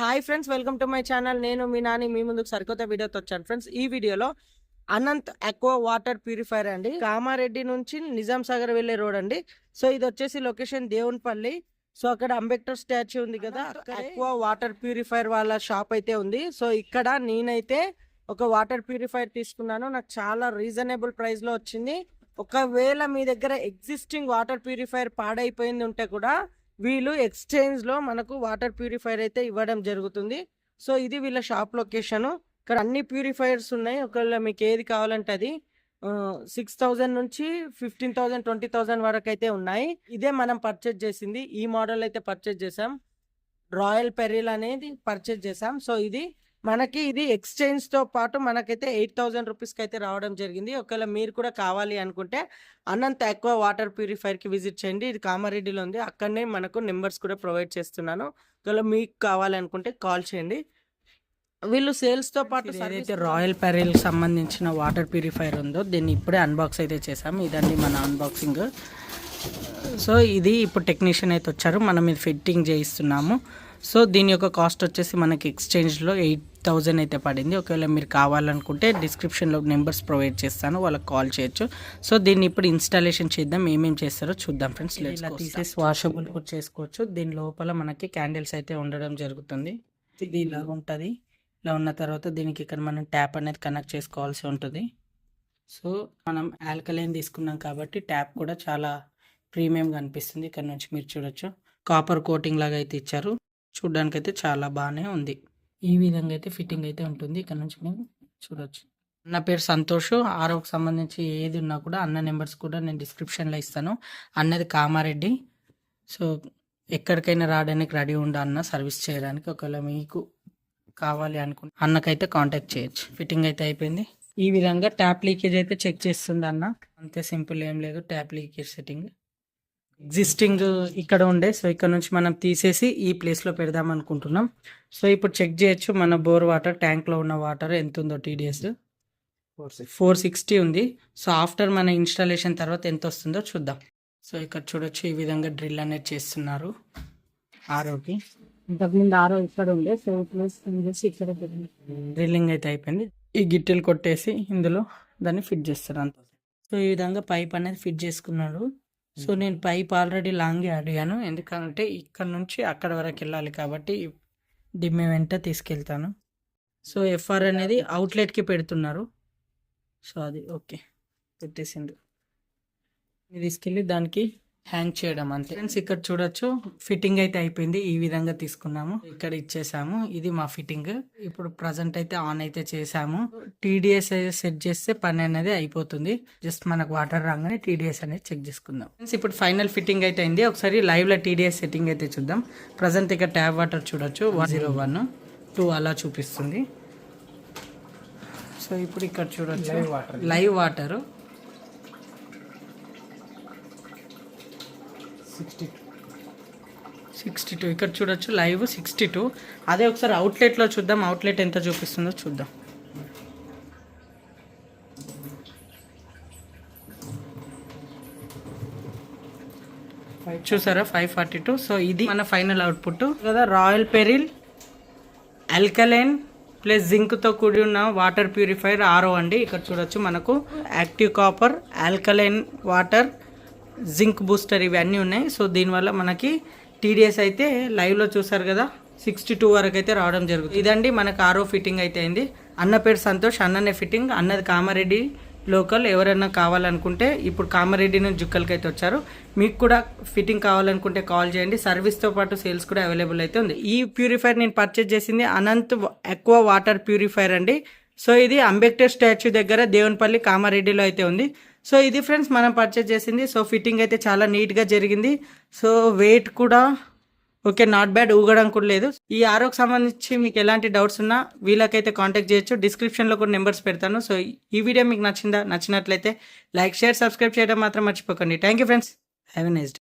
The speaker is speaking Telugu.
Hi friends, welcome to my channel. నేను మీ నాని మీ ముందుకు సరికొత్త వీడియోతో వచ్చాను ఫ్రెండ్స్. ఈ వీడియోలో అనంత్ అక్వా వాటర్ ప్యూరిఫైర్ అండి, కామారెడ్డి నుంచి నిజాం సాగర్ వెళ్ళే రోడ్ అండి. సో ఇది వచ్చేసి లొకేషన్ దేవునిపల్లి. సో అక్కడ అంబేద్కర్ స్టాచ్యూ ఉంది కదా, అక్వా వాటర్ ప్యూరిఫైర్ వాళ్ళ షాప్ అయితే ఉంది. సో ఇక్కడ నేనైతే ఒక వాటర్ ప్యూరిఫైర్ తీసుకున్నాను. నాకు చాలా రీజనబుల్ ప్రైస్ లో వచ్చింది. ఒకవేళ మీ దగ్గర ఎగ్జిస్టింగ్ వాటర్ ప్యూరిఫైర్ పాడైపోయింది ఉంటే కూడా వీళ్ళు ఎక్స్చేంజ్ లో మనకు వాటర్ ప్యూరిఫైర్ అయితే ఇవ్వడం జరుగుతుంది. సో ఇది వీళ్ళ షాప్ లొకేషన్. ఇక్కడ అన్ని ప్యూరిఫైర్స్ ఉన్నాయి. ఒకవేళ మీకు ఏది కావాలంటే అది 6,000 నుంచి 15,000 20,000 వరకు అయితే ఉన్నాయి. ఇదే మనం పర్చేజ్ చేసింది. ఈ మోడల్ అయితే పర్చేజ్ చేసాం. రాయల్ పెరిల్ అనేది పర్చేజ్ చేసాం. సో ఇది మనకి ఇది ఎక్స్చేంజ్ తో పాటు మనకైతే 8,000 రూపీస్కి అయితే రావడం జరిగింది. ఒకవేళ మీరు కూడా కావాలి అనుకుంటే అనంత్ అక్వా వాటర్ ప్యూరిఫైర్ కి విజిట్ చేయండి. ఇది కామారెడ్డిలో ఉంది. అక్కడనే మనకు నెంబర్స్ కూడా ప్రొవైడ్ చేస్తున్నాను. ఒకవేళ మీకు కావాలనుకుంటే కాల్ చేయండి. వీళ్ళు సేల్స్ తో పాటు ఏదైతే రాయల్ పెరిల్ సంబంధించిన వాటర్ ప్యూరిఫైర్ ఉందో దీన్ని ఇప్పుడే అన్బాక్స్ అయితే చేసాం. ఇదండి మన అన్బాక్సింగ్. సో ఇది ఇప్పుడు టెక్నీషియన్ అయితే వచ్చారు, మనం ఇది ఫిట్టింగ్ చేయిస్తున్నాము. సో దీని యొక్క కాస్ట్ వచ్చేసి మనకి ఎక్స్చేంజ్లో 8,000 అయితే పడింది. ఒకవేళ మీరు కావాలనుకుంటే డిస్క్రిప్షన్లో నెంబర్స్ ప్రొవైడ్ చేస్తాను, వాళ్ళకి కాల్ చేయొచ్చు. సో దీన్ని ఇప్పుడు ఇన్స్టాలేషన్ చేద్దాం, ఏమేమి చేస్తారో చూద్దాం ఫ్రెండ్స్. ఇలా తీసేసి వాషబుల్ కూడా చేసుకోవచ్చు. దీని లోపల మనకి క్యాండిల్స్ అయితే ఉండడం జరుగుతుంది. ఇది ఇలా ఉంటుంది. ఇలా ఉన్న తర్వాత దీనికి ఇక్కడ మనం ట్యాప్ అనేది కనెక్ట్ చేసుకోవాల్సి ఉంటుంది. సో మనం ఆల్కలైన్ తీసుకున్నాం కాబట్టి ట్యాప్ కూడా చాలా ప్రీమియంగా అనిపిస్తుంది. ఇక్కడ నుంచి మీరు చూడొచ్చు, కాపర్ కోటింగ్ లాగా అయితే ఇచ్చారు. చూడడానికి అయితే చాలా బాగానే ఉంది. ఈ విధంగా అయితే ఫిట్టింగ్ అయితే ఉంటుంది. ఇక్కడ నుంచి మేము చూడొచ్చు. అన్న పేరు సంతోష్. ఆరోగ్యకు సంబంధించి ఏది ఉన్నా కూడా అన్న నెంబర్స్ కూడా నేను డిస్క్రిప్షన్లో ఇస్తాను. అన్నది కామారెడ్డి. సో ఎక్కడికైనా రావడానికి రెడీ ఉండ అన్న సర్వీస్ చేయడానికి. ఒకవేళ మీకు కావాలి అనుకుంటే అన్నకైతే కాంటాక్ట్ చేయొచ్చు. ఫిట్టింగ్ అయితే అయిపోయింది. ఈ విధంగా ట్యాప్ లీకేజ్ అయితే చెక్ చేస్తుంది అన్న. అంతే సింపుల్, ఏం లేదు. ట్యాప్ లీకేజ్ సెట్టింగ్ ఎగ్జిస్టింగ్ ఇక్కడ ఉండే, సో ఇక్కడ నుంచి మనం తీసేసి ఈ ప్లేస్లో పెడదాం అనుకుంటున్నాం. సో ఇప్పుడు చెక్ చేయొచ్చు మన బోర్ వాటర్ ట్యాంక్లో ఉన్న వాటర్ ఎంత ఉందో. TDS 460 ఉంది. సో ఆఫ్టర్ మన ఇన్స్టాలేషన్ తర్వాత ఎంత వస్తుందో చూద్దాం. సో ఇక్కడ చూడొచ్చు, ఈ విధంగా డ్రిల్ అనేది చేస్తున్నారు ఆరోకి. ఇంతకుముందు ఆరో ఇక్కడ ఉండే, సో ప్లేస్ ఇక్కడ డ్రిల్లింగ్ అయితే అయిపోయింది. ఈ గిట్టెలు కొట్టేసి ఇందులో దాన్ని ఫిట్ చేస్తారు అంత. సో ఈ విధంగా పైప్ అనేది ఫిట్ చేసుకున్నాడు. సో నేను పైప్ ఆల్రెడీ లాంగ్ అడిగాను, ఎందుకంటే ఇక్కడ నుంచి అక్కడ వరకు వెళ్ళాలి కాబట్టి డిమ్మే వెంట తీసుకెళ్తాను. సో FR అనేది అవుట్లెట్కి పెడుతున్నారు. సో అది ఓకే పెట్టేసిండు. తీసుకెళ్ళి దానికి హ్యాంగ్ చేయడం అంతే ఫ్రెండ్స్. ఇక్కడ చూడొచ్చు, ఫిట్టింగ్ అయితే అయిపోయింది. ఈ విధంగా తీసుకున్నాము, ఇక్కడ ఇచ్చేసాము. ఇది మా ఫిట్టింగ్. ఇప్పుడు ప్రజెంట్ అయితే ఆన్ అయితే చేసాము. TDS సెట్ చేస్తే పని అనేది అయిపోతుంది. జస్ట్ మనకు వాటర్ రాగానే TDS అనేది చెక్ చేసుకుందాం ఫ్రెండ్స్. ఇప్పుడు ఫైనల్ ఫిట్టింగ్ అయితే అయింది. ఒకసారి లైవ్ లో TDS సెట్టింగ్ అయితే చూద్దాం. ప్రజెంట్ ఇక్కడ ట్యాప్ వాటర్ చూడొచ్చు 101 2 అలా చూపిస్తుంది. సో ఇప్పుడు ఇక్కడ చూడొచ్చు లైవ్ వాటర్ 62. ఇక్కడ చూడొచ్చు లైవ్ 62. అదే ఒకసారి అవుట్లెట్లో చూద్దాం, అవుట్లెట్ ఎంత చూపిస్తుందో చూద్దాం. చూసారా 542. సో ఇది మన ఫైనల్ అవుట్పుట్ కదా. రాయల్ పెరిల్ ఆల్కలైన్ ప్లస్ జింక్తో కూడి ఉన్న వాటర్ ప్యూరిఫైర్ RO అండి. ఇక్కడ చూడొచ్చు మనకు active copper, alkaline water, zinc booster ఇవి అన్నీ ఉన్నాయి. సో దీనివల్ల మనకి TDS అయితే లైవ్లో చూసారు కదా 62 వరకు అయితే రావడం జరుగుతుంది. ఇదండి మనకు RO ఫిట్టింగ్ అయితే అయింది. అన్న పేరు సంతోష్, అన్ననే ఫిట్టింగ్. అన్నది కామారెడ్డి లోకల్. ఎవరైనా కావాలనుకుంటే ఇప్పుడు కామారెడ్డి నుంచి జుక్కలకి అయితే వచ్చారు. మీకు కూడా ఫిట్టింగ్ కావాలనుకుంటే కాల్ చేయండి. సర్వీస్తో పాటు సేల్స్ కూడా అవైలబుల్ అయితే ఉంది. ఈ ప్యూరిఫైర్ నేను పర్చేజ్ చేసింది అనంత్ అక్వా వాటర్ ప్యూరిఫైర్ అండి. సో ఇది అంబేద్కర్ స్టాచ్యూ దగ్గర దేవునిపల్లి కామారెడ్డిలో అయితే ఉంది. సో ఇది ఫ్రెండ్స్ మనం పర్చేజ్ చేసింది. సో ఫిట్టింగ్ అయితే చాలా నీట్గా జరిగింది. సో వెయిట్ కూడా ఓకే, నాట్ బ్యాడ్. ఊగడం కూడా లేదు. ఈ ROకి సంబంధించి మీకు ఎలాంటి డౌట్స్ ఉన్నా వీళ్ళకైతే కాంటాక్ట్ చేయొచ్చు. డిస్క్రిప్షన్లో కూడా నెంబర్స్ పెడతాను. సో ఈ వీడియో మీకు నచ్చినట్లయితే లైక్, షేర్, సబ్స్క్రైబ్ చేయడం మాత్రం మర్చిపోకండి. Thank you friends. Have a nice day.